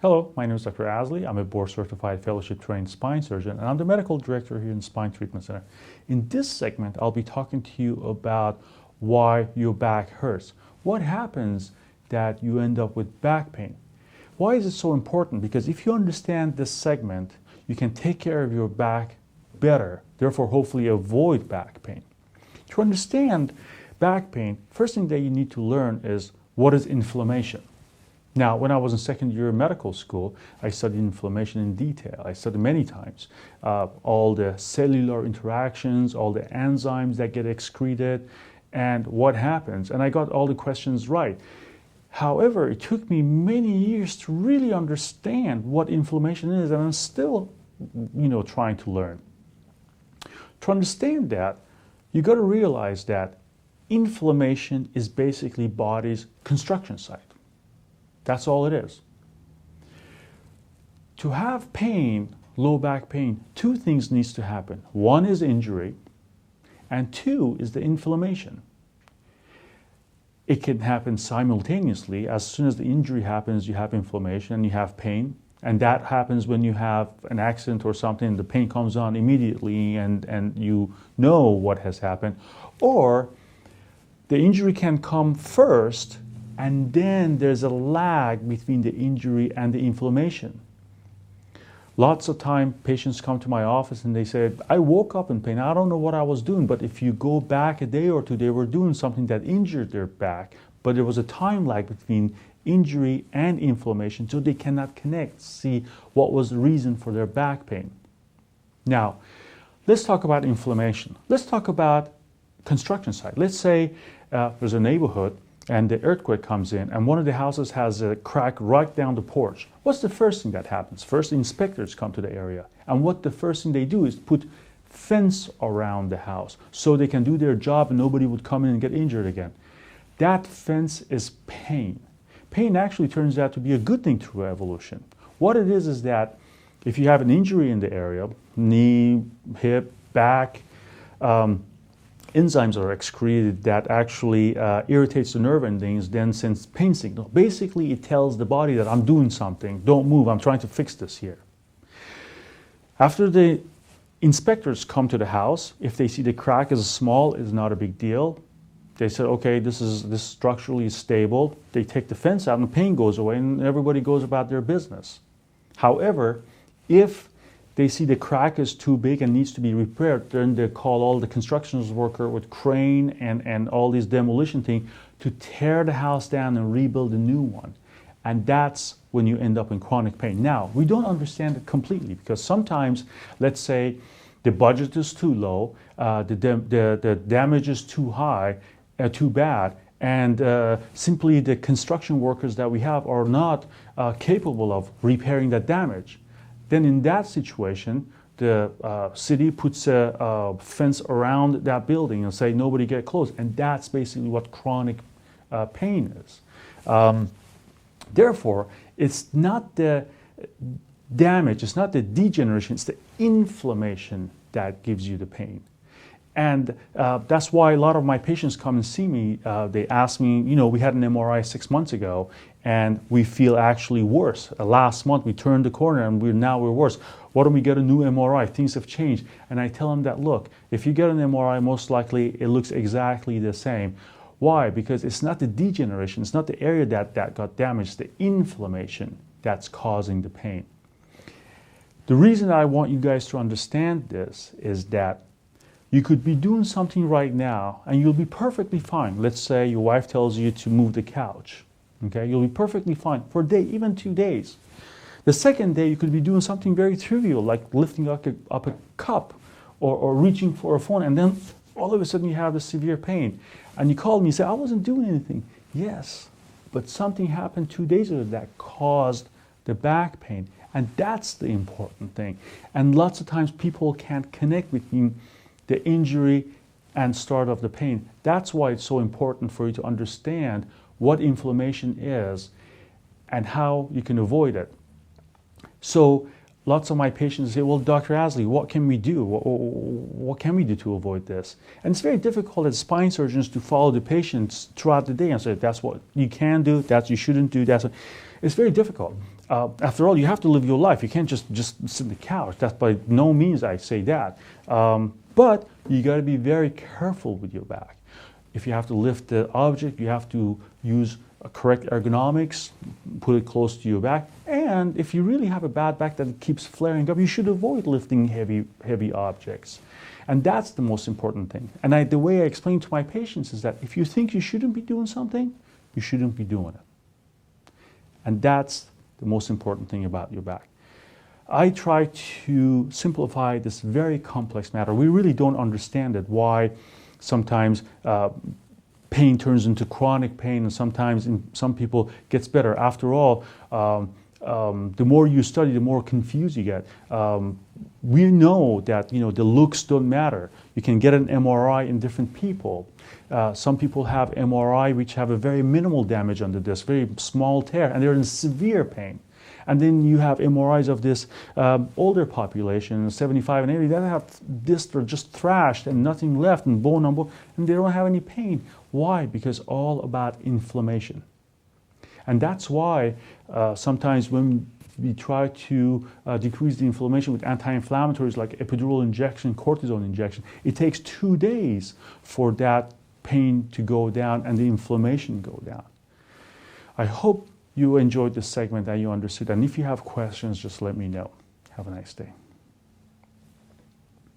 Hello, my name is Dr. Asley. I'm a board-certified fellowship-trained spine surgeon, and I'm the medical director here in Spine Treatment Center. In this segment, I'll be talking to you about why your back hurts. What happens that you end up with back pain? Why is it so important? Because if you understand this segment, you can take care of your back better, therefore hopefully avoid back pain. To understand back pain, first thing that you need to learn is what is inflammation. Now, when I was in second year of medical school, I studied inflammation in detail. I studied many times all the cellular interactions, all the enzymes that get excreted, and what happens. And I got all the questions right. However, it took me many years to really understand what inflammation is, and I'm still, trying to learn. To understand that, you got to realize that inflammation is basically body's construction site. That's all it is. To have pain, low back pain, two things needs to happen. One is injury, and two is the inflammation. It can happen simultaneously. As soon as the injury happens, you have inflammation and you have pain. And that happens when you have an accident or something, the pain comes on immediately and you know what has happened. Or the injury can come first, and then there's a lag between the injury and the inflammation. Lots of time patients come to my office and they say, I woke up in pain, I don't know what I was doing, but if you go back a day or two, they were doing something that injured their back, but there was a time lag between injury and inflammation, so they cannot connect, see what was the reason for their back pain. Now, let's talk about inflammation. Let's talk about construction site. Let's say there's a neighborhood and the earthquake comes in and one of the houses has a crack right down the porch. What's the first thing that happens? First, inspectors come to the area, and what the first thing they do is put fence around the house so they can do their job and nobody would come in and get injured again. That fence is pain. Pain actually turns out to be a good thing through evolution. What it is that if you have an injury in the area, knee, hip, back, enzymes are excreted that actually irritates the nerve endings, then sends pain signal. Basically, it tells the body that I'm doing something, don't move, I'm trying to fix this here. After the inspectors come to the house, if they see the crack is small, it's not a big deal. They said, okay, this structurally is stable. They take the fence out and the pain goes away and everybody goes about their business. However, if they see the crack is too big and needs to be repaired, then they call all the construction worker with crane and all these demolition things to tear the house down and rebuild a new one. And that's when you end up in chronic pain. Now, we don't understand it completely because sometimes, let's say, the budget is too low, the damage is too high, too bad, and simply the construction workers that we have are not capable of repairing that damage. Then in that situation, the city puts a fence around that building and say nobody get close, and that's basically what chronic pain is. Therefore, it's not the damage, it's not the degeneration, it's the inflammation that gives you the pain. And that's why a lot of my patients come and see me. They ask me, we had an MRI 6 months ago and we feel actually worse. Last month we turned the corner and now we're worse. Why don't we get a new MRI? Things have changed. And I tell them that, look, if you get an MRI, most likely it looks exactly the same. Why? Because it's not the degeneration, it's not the area that got damaged, the inflammation that's causing the pain. The reason I want you guys to understand this is that you could be doing something right now and you'll be perfectly fine. Let's say your wife tells you to move the couch. Okay, you'll be perfectly fine for a day, even 2 days. The second day, you could be doing something very trivial, like lifting up a cup or reaching for a phone, and then all of a sudden you have a severe pain. And you call me and say, I wasn't doing anything. Yes, but something happened 2 days ago that caused the back pain. And that's the important thing. And lots of times people can't connect between the injury and start of the pain. That's why it's so important for you to understand what inflammation is and how you can avoid it. So lots of my patients say, well, Dr. Asley, what can we do? What can we do to avoid this? And it's very difficult as spine surgeons to follow the patients throughout the day and say, that's what you can do, that's you shouldn't do. It's very difficult. After all, you have to live your life. You can't just sit on the couch. That's by no means I say that. But you got to be very careful with your back. If you have to lift the object, you have to use correct ergonomics, put it close to your back. And if you really have a bad back that keeps flaring up, you should avoid lifting heavy objects. And that's the most important thing. And the way I explain to my patients is that if you think you shouldn't be doing something, you shouldn't be doing it. And that's the most important thing about your back. I try to simplify this very complex matter. We really don't understand it, why sometimes pain turns into chronic pain, and sometimes in some people gets better. After all, the more you study, the more confused you get. We know that the looks don't matter. You can get an MRI in different people. Some people have MRI which have a very minimal damage on the disc, very small tear, and they're in severe pain. And then you have MRIs of this older population, 75 and 80, that have discs that are just thrashed and nothing left and bone on bone, and they don't have any pain. Why? Because all about inflammation. And that's why sometimes when we try to decrease the inflammation with anti-inflammatories like epidural injection, cortisone injection, it takes 2 days for that pain to go down and the inflammation go down. I hope you enjoyed this segment and you understood. And if you have questions, just let me know. Have a nice day.